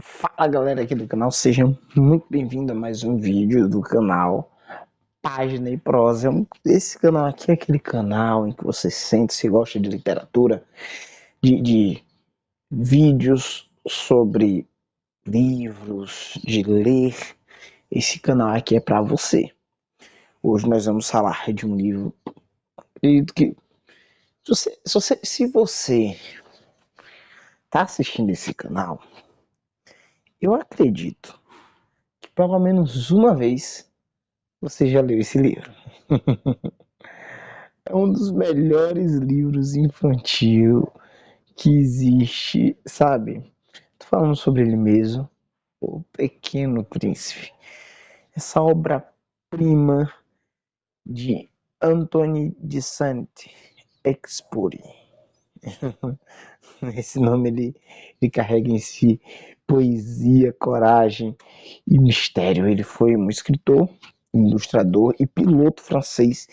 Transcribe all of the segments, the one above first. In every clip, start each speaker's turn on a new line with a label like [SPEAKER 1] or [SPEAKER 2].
[SPEAKER 1] Fala galera aqui do canal, sejam muito bem-vindos a mais um vídeo do canal Página e Prosa. Esse canal aqui é aquele canal em que você sente, se gosta de literatura, de vídeos sobre livros, de ler. Esse canal aqui é para você. Hoje nós vamos falar de um livro que se você tá assistindo esse canal, eu acredito que pelo menos uma vez você já leu esse livro. É um dos melhores livros infantil que existe, sabe? Tô falando sobre ele mesmo, O Pequeno Príncipe. Essa obra-prima de Anthony de Saint-Exupéry. Esse nome ele carrega em si poesia, coragem e mistério. Ele foi um escritor, ilustrador e piloto francês.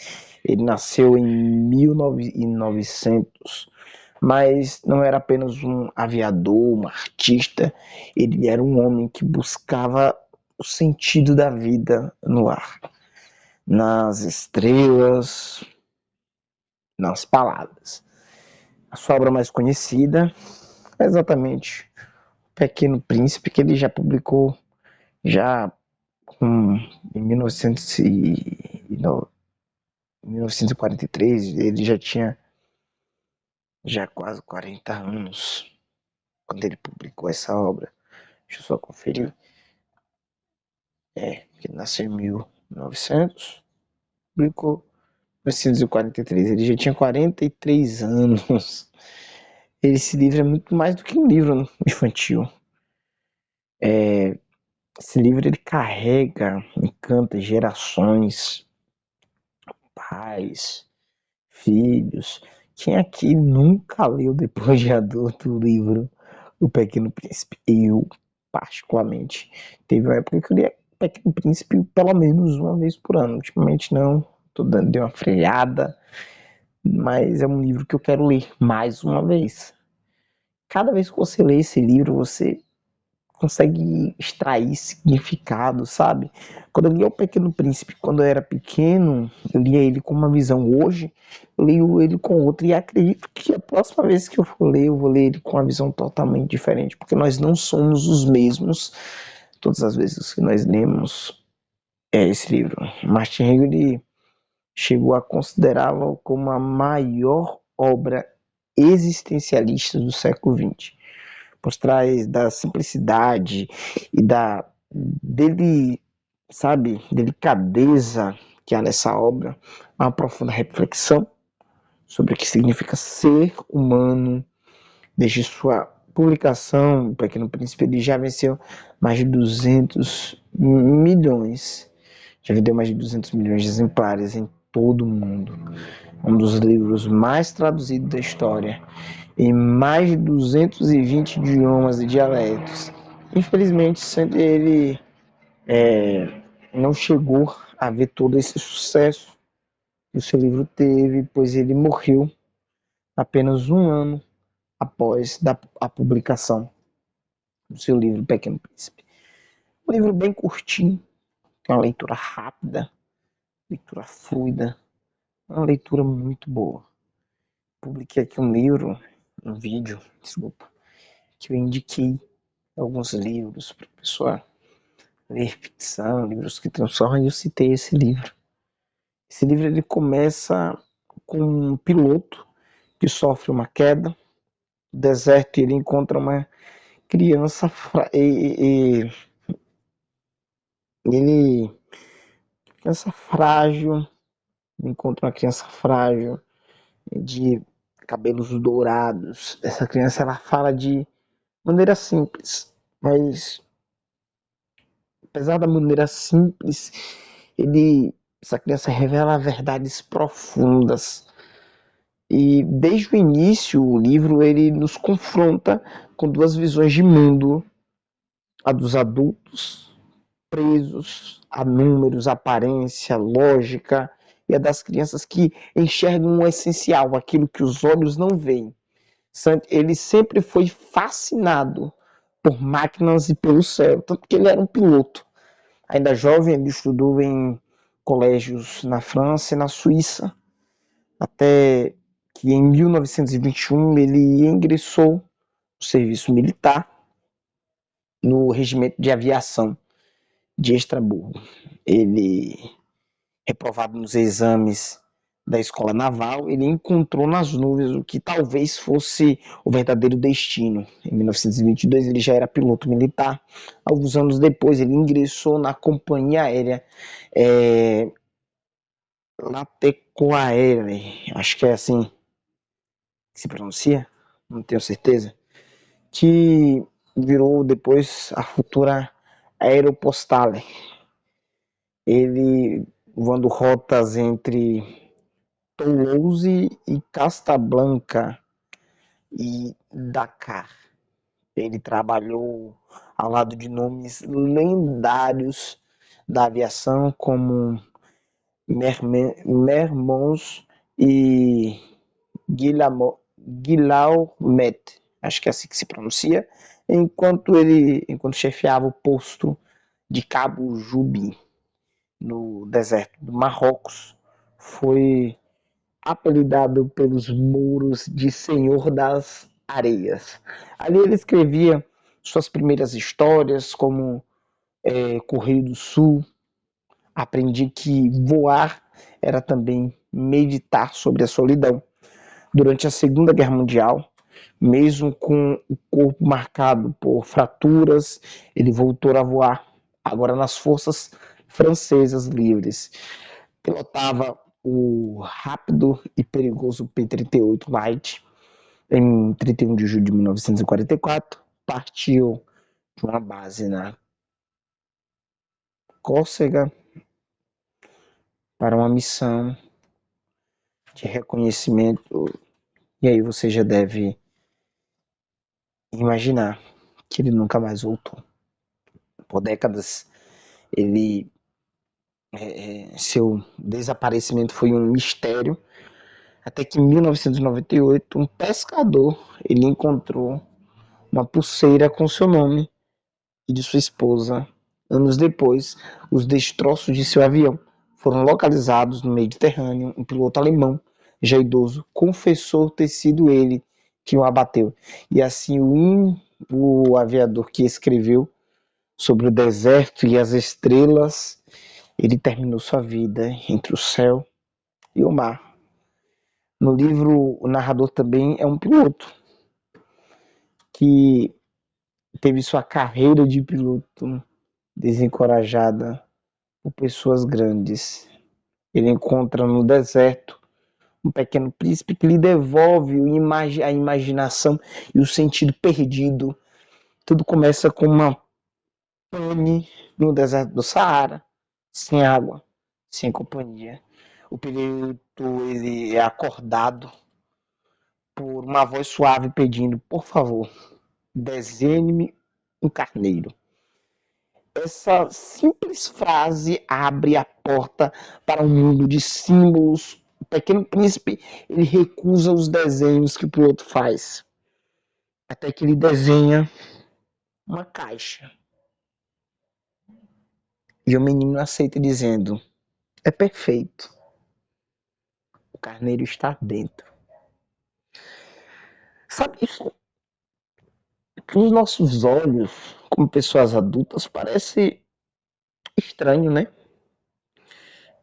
[SPEAKER 1] Ele nasceu em 1900, mas não era apenas um aviador, um artista. Ele era um homem que buscava o sentido da vida no ar, nas estrelas, nas palavras. A sua obra mais conhecida é exatamente O Pequeno Príncipe, que ele já publicou já em 1943. Ele já tinha já quase 40 anos quando ele publicou essa obra. Deixa eu só conferir. Ele nasceu em 1900, publicou em 1943. Ele já tinha 43 anos. Esse livro é muito mais do que um livro infantil. Esse livro ele carrega, encanta gerações, pais, filhos. Quem aqui nunca leu depois de adulto o livro O Pequeno Príncipe? Eu, particularmente, teve uma época que eu lia O Pequeno Príncipe pelo menos uma vez por ano. Ultimamente não, dei uma freada, mas é um livro que eu quero ler mais uma vez. Cada vez que você lê esse livro, você consegue extrair significado, sabe? Quando eu lia O Pequeno Príncipe, quando eu era pequeno, eu lia ele com uma visão. Hoje, eu leio ele com outra. E acredito que a próxima vez que eu for ler, eu vou ler ele com uma visão totalmente diferente. Porque nós não somos os mesmos todas as vezes que nós lemos esse livro. Martin Hegel chegou a considerá-lo como a maior obra existencialista do século XX, por trás da simplicidade e da dele, sabe, delicadeza que há nessa obra, uma profunda reflexão sobre o que significa ser humano. Desde sua publicação, O Pequeno Príncipe, ele já venceu mais de 200 milhões, já vendeu mais de 200 milhões de exemplares em todo o mundo. Um dos livros mais traduzidos da história, em mais de 220 idiomas e dialetos. Infelizmente, ele não chegou a ver todo esse sucesso que o seu livro teve, pois ele morreu apenas um ano após a publicação do seu livro Pequeno Príncipe. Um livro bem curtinho, uma leitura rápida, leitura fluida, uma leitura muito boa. Publiquei aqui um vídeo, desculpa, que eu indiquei alguns livros para a pessoa ler ficção, livros que transformam, e eu citei esse livro. Esse livro ele começa com um piloto que sofre uma queda no deserto, e ele encontra uma criança ele criança frágil, encontra uma criança frágil de cabelos dourados. Essa criança ela fala de maneira simples, mas apesar da maneira simples, essa criança revela verdades profundas. E desde o início, o livro ele nos confronta com duas visões de mundo: a dos adultos, presos a números, aparência, lógica, e a das crianças que enxergam o essencial, aquilo que os olhos não veem. Ele sempre foi fascinado por máquinas e pelo céu, tanto que ele era um piloto. Ainda jovem, ele estudou em colégios na França e na Suíça, até que em 1921 ele ingressou no serviço militar no regimento de aviação de Estrasburgo. Ele, reprovado nos exames da escola naval, ele encontrou nas nuvens o que talvez fosse o verdadeiro destino. Em 1922 ele já era piloto militar. Alguns anos depois ele ingressou na companhia aérea Latécoaère, acho que é assim que se pronuncia, não tenho certeza, que virou depois a futura Aeropostale. Ele voando rotas entre Toulouse e Casablanca e Dakar. Ele trabalhou ao lado de nomes lendários da aviação como Mermoz e Guillaumet, acho que é assim que se pronuncia, enquanto chefiava o posto de Cabo Jubi no deserto do Marrocos, foi apelidado pelos mouros de Senhor das Areias. Ali ele escrevia suas primeiras histórias, como Correio do Sul. Aprendi que voar era também meditar sobre a solidão. Durante a Segunda Guerra Mundial, mesmo com o corpo marcado por fraturas, ele voltou a voar, agora nas forças francesas livres. Pilotava o rápido e perigoso P-38 Light. Em 31 de julho de 1944, partiu de uma base na Córcega para uma missão de reconhecimento. E aí você já deve imaginar que ele nunca mais voltou. Por décadas, seu desaparecimento foi um mistério, até que em 1998 um pescador ele encontrou uma pulseira com seu nome e de sua esposa. Anos depois, os destroços de seu avião foram localizados no Mediterrâneo. Um piloto alemão, já idoso, confessou ter sido ele que o abateu. E assim o aviador que escreveu sobre o deserto e as estrelas, ele terminou sua vida entre o céu e o mar. No livro, o narrador também é um piloto que teve sua carreira de piloto desencorajada por pessoas grandes. Ele encontra no deserto um pequeno príncipe que lhe devolve a imaginação e o sentido perdido. Tudo começa com uma pane no deserto do Saara, sem água, sem companhia. O piloto ele é acordado por uma voz suave pedindo: por favor, desenhe-me um carneiro. Essa simples frase abre a porta para um mundo de símbolos. O Pequeno Príncipe ele recusa os desenhos que o piloto faz, até que ele desenha uma caixa. E o menino aceita dizendo: é perfeito. O carneiro está dentro. Sabe isso? Os nossos olhos, como pessoas adultas, parece estranho, né?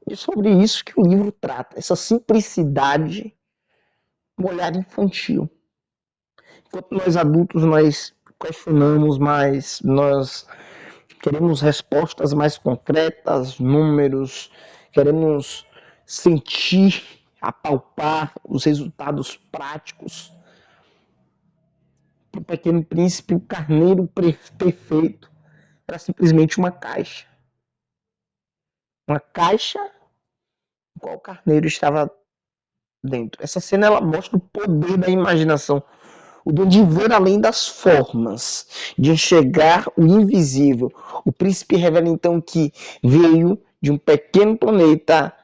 [SPEAKER 1] E sobre isso que o livro trata, essa simplicidade, um olhar infantil. Enquanto nós adultos, nós questionamos mais, nós queremos respostas mais concretas, números, queremos sentir, apalpar os resultados práticos. Para o Pequeno Príncipe, o carneiro perfeito era simplesmente uma caixa. Uma caixa com qual o carneiro estava dentro. Essa cena ela mostra o poder da imaginação, o dom de ver além das formas, de enxergar o invisível. O príncipe revela então que veio de um pequeno planeta,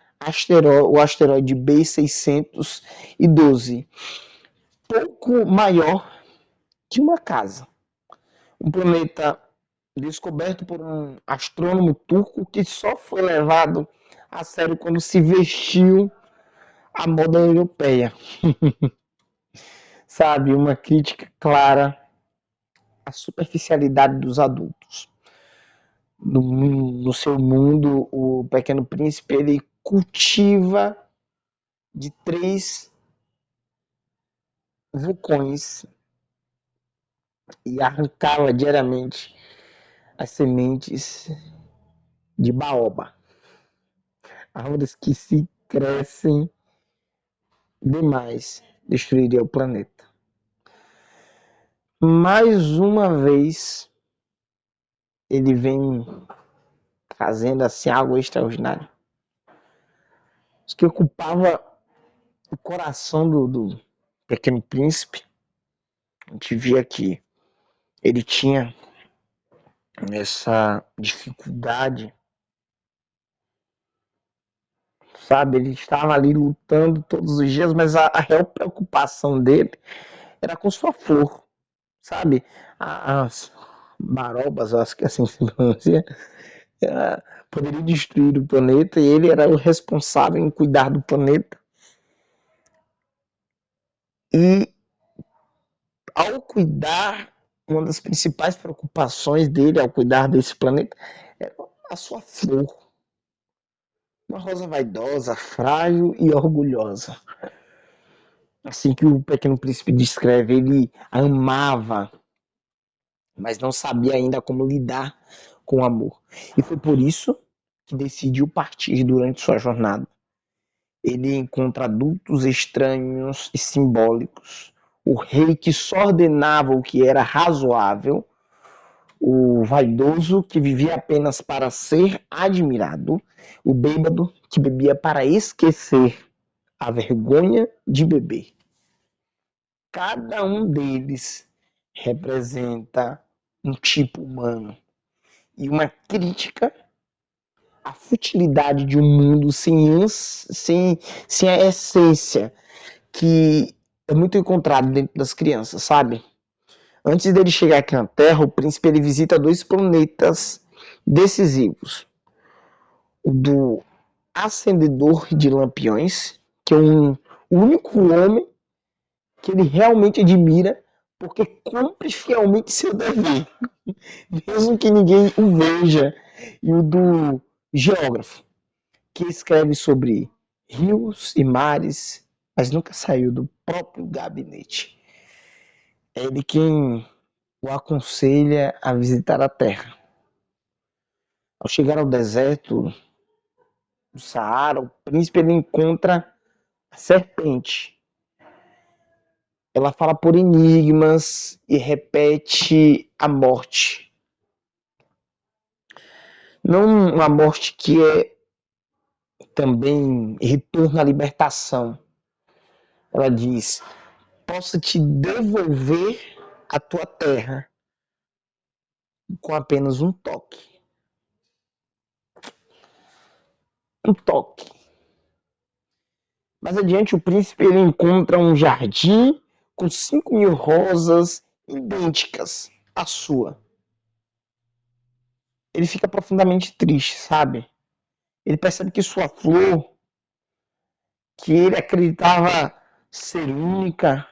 [SPEAKER 1] o asteroide B612, pouco maior que uma casa. Um planeta descoberto por um astrônomo turco que só foi levado a sério quando se vestiu à moda europeia. Sabe, uma crítica clara à superficialidade dos adultos. No seu mundo, o Pequeno Príncipe ele cultiva de 3 vulcões e arrancava diariamente as sementes de baoba, árvores que se crescem demais destruiria o planeta. Mais uma vez ele vem trazendo assim algo extraordinário. Isso que ocupava o coração do Pequeno Príncipe. A gente via que ele tinha essa dificuldade, sabe? Ele estava ali lutando todos os dias, mas a real preocupação dele era com sua flor, sabe? As marobas, acho que assim se pronuncia, poderiam destruir o planeta e ele era o responsável em cuidar do planeta. E ao cuidar, uma das principais preocupações dele ao cuidar desse planeta era a sua flor. Uma rosa vaidosa, frágil e orgulhosa. Assim que o Pequeno Príncipe descreve, ele a amava, mas não sabia ainda como lidar com o amor. E foi por isso que decidiu partir durante sua jornada. Ele encontra adultos estranhos e simbólicos, o rei que só ordenava o que era razoável, o vaidoso que vivia apenas para ser admirado, o bêbado que bebia para esquecer a vergonha de beber. Cada um deles representa um tipo humano e uma crítica à futilidade de um mundo sem a essência que é muito encontrado dentro das crianças, sabe? Antes dele chegar aqui na Terra, o príncipe ele visita 2 planetas decisivos. O do Acendedor de Lampiões, que é o único homem que ele realmente admira porque cumpre fielmente seu dever, mesmo que ninguém o veja. E o do Geógrafo, que escreve sobre rios e mares, mas nunca saiu do próprio gabinete. É ele quem o aconselha a visitar a Terra. Ao chegar ao deserto do Saara, o príncipe ele encontra a serpente. Ela fala por enigmas e repete a morte. Não uma morte que é também retorno à libertação. Ela diz: posso te devolver a tua terra com apenas um toque. Um toque. Mais adiante, o príncipe ele encontra um jardim com 5.000 rosas idênticas à sua. Ele fica profundamente triste, sabe? Ele percebe que sua flor, que ele acreditava ser única,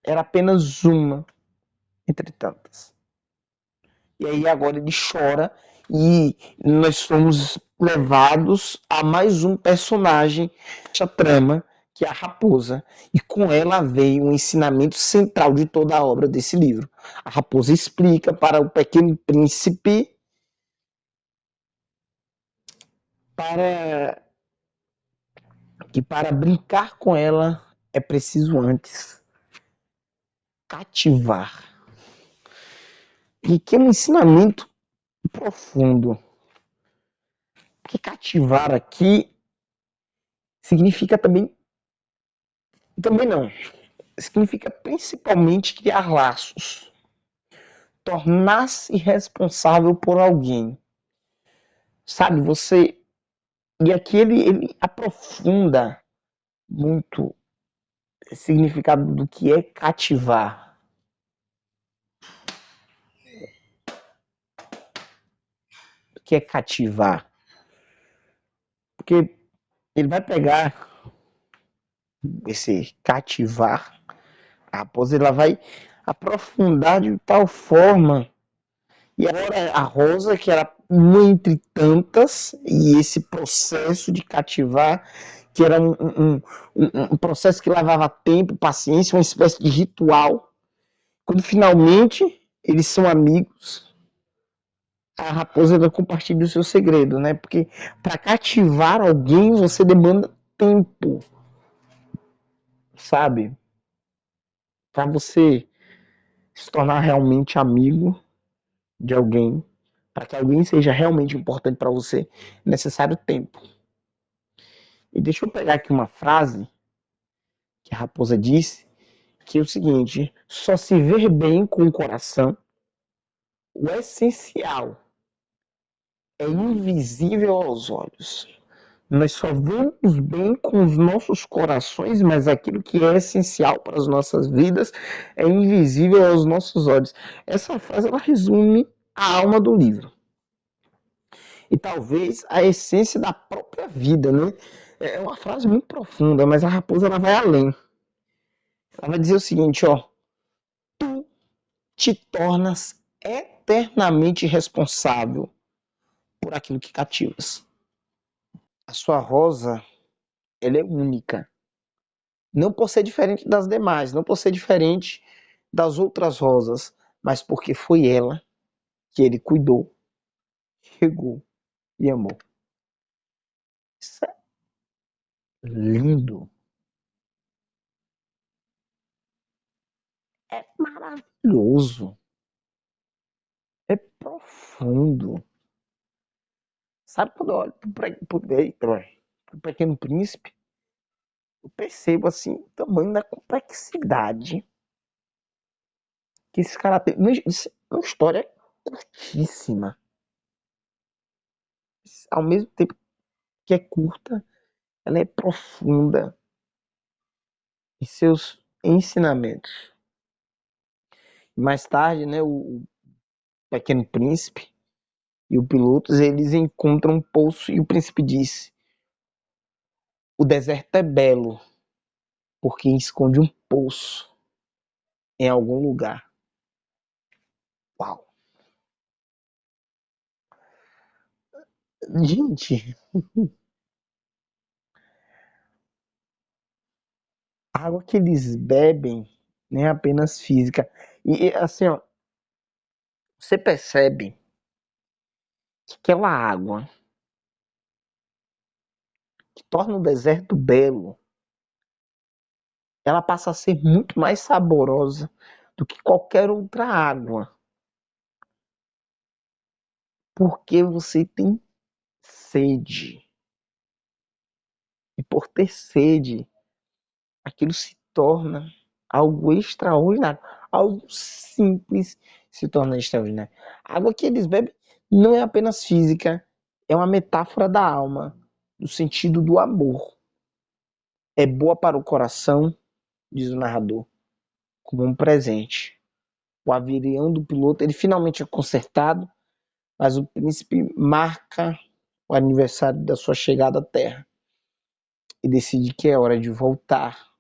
[SPEAKER 1] era apenas uma entre tantas. E aí agora ele chora e nós somos levados a mais um personagem dessa trama, que é a raposa. E com ela veio um ensinamento central de toda a obra desse livro. A raposa explica para o Pequeno Príncipe para que para brincar com ela é preciso antes cativar. E que é um ensinamento profundo. Porque cativar aqui significa também não, significa principalmente criar laços, tornar-se responsável por alguém. Sabe, você. E aqui ele aprofunda muito o significado do que é cativar. que é cativar? Porque ele vai pegar esse cativar, a raposa ela vai aprofundar de tal forma. E agora a Rosa, que era uma entre tantas, e esse processo de cativar, que era um processo que levava tempo, paciência, uma espécie de ritual. Quando finalmente eles são amigos, a raposa vai compartilhar o seu segredo, né? Porque para cativar alguém você demanda tempo, sabe? Para você se tornar realmente amigo de alguém, para que alguém seja realmente importante para você, é necessário tempo. E deixa eu pegar aqui uma frase que a raposa disse, que é o seguinte: só se ver bem com o coração, o essencial é invisível aos olhos. Nós só vemos bem com os nossos corações, mas aquilo que é essencial para as nossas vidas é invisível aos nossos olhos. Essa frase ela resume a alma do livro. E talvez a essência da própria vida, né? É uma frase muito profunda, mas a raposa ela vai além. Ela vai dizer o seguinte, ó: te tornas eternamente responsável por aquilo que cativas. A sua rosa, ela é única. Não por ser diferente das demais, não por ser diferente das outras rosas, mas porque foi ela que ele cuidou, regou e amou. Isso é lindo, é maravilhoso, é profundo. Sabe quando eu olho pro Pequeno Príncipe, eu percebo assim o tamanho da complexidade que esse cara tem. Isso é uma história curtíssima. Ao mesmo tempo que é curta, ela é profunda em seus ensinamentos. Mais tarde, né, o Pequeno Príncipe e o Pilotos, eles encontram um poço e o príncipe diz: o deserto é belo porque esconde um poço em algum lugar. Uau! Gente, a água que eles bebem não é apenas física. E assim, ó, você percebe que aquela água que torna o deserto belo, ela passa a ser muito mais saborosa do que qualquer outra água, porque você tem sede. E por ter sede, aquilo se torna algo extraordinário. Algo simples se torna extraordinário. A água que eles bebem não é apenas física, é uma metáfora da alma, do sentido do amor. É boa para o coração, diz o narrador, como um presente. O avião do piloto, ele finalmente é consertado, mas o príncipe marca o aniversário da sua chegada à Terra e decide que é hora de voltar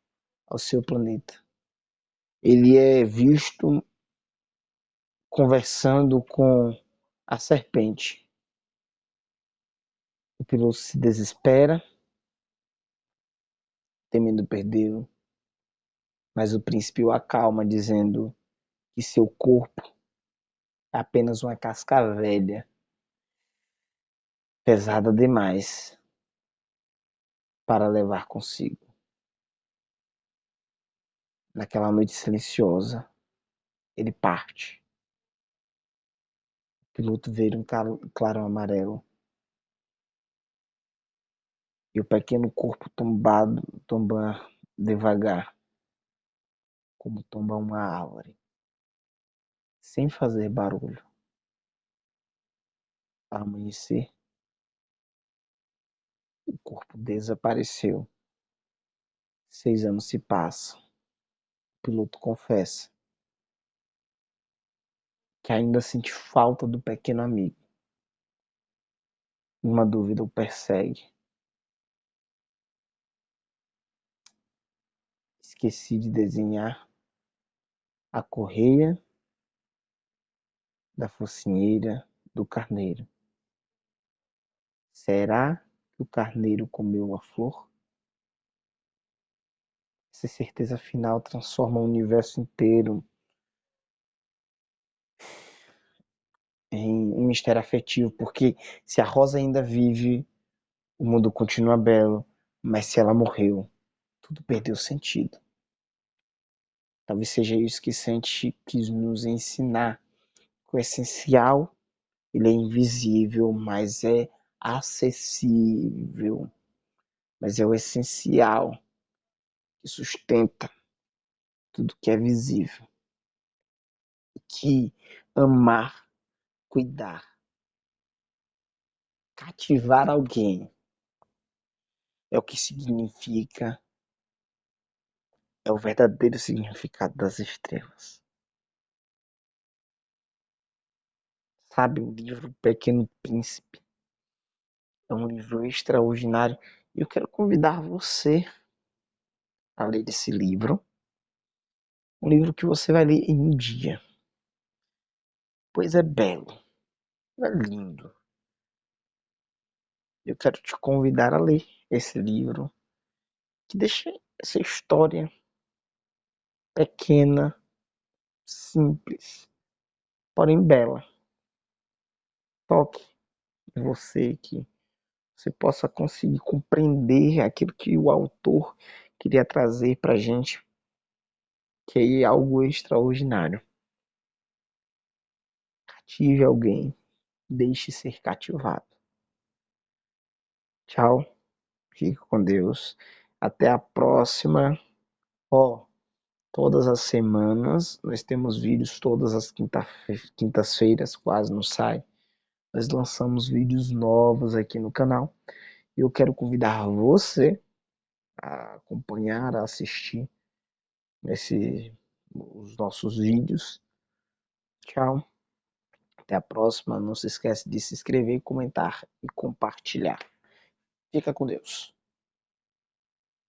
[SPEAKER 1] ao seu planeta. Ele é visto conversando com a serpente. O piloto se desespera, temendo perdê-lo, mas o príncipe o acalma, dizendo que seu corpo é apenas uma casca velha, pesada demais para levar consigo. Naquela noite silenciosa, ele parte. O piloto vê um clarão amarelo e o pequeno corpo tomba devagar, como tomba uma árvore, sem fazer barulho. Ao amanhecer, o corpo desapareceu. 6 anos se passam. O piloto confessa que ainda sente falta do pequeno amigo, uma dúvida o persegue. Esqueci de desenhar a correia da focinheira do carneiro. Será que o carneiro comeu a flor? Essa certeza final transforma o universo inteiro em um mistério afetivo, porque se a rosa ainda vive, o mundo continua belo, mas se ela morreu, tudo perdeu sentido. Talvez seja isso que Santi quis nos ensinar. O essencial, ele é invisível, mas é acessível. Mas é o essencial que sustenta tudo que é visível. Que amar, cuidar, cativar alguém é o que significa, é o verdadeiro significado das estrelas. Sabe, o livro Pequeno Príncipe é um livro extraordinário e eu quero convidar você a ler esse livro. Um livro que você vai ler em um dia, pois é belo, é lindo. Eu quero te convidar a ler esse livro que deixa essa história pequena, simples, porém bela. Toque em você, que você possa conseguir compreender aquilo que o autor queria trazer para a gente, que é algo extraordinário. Cative alguém, deixe ser cativado. Tchau, fique com Deus. Até a próxima. Ó, todas as semanas nós temos vídeos, todas as quintas-feiras, quase não sai. Nós lançamos vídeos novos aqui no canal. E eu quero convidar você a acompanhar, a assistir os nossos vídeos. Tchau. Até a próxima. Não se esquece de se inscrever, comentar e compartilhar. Fica com Deus.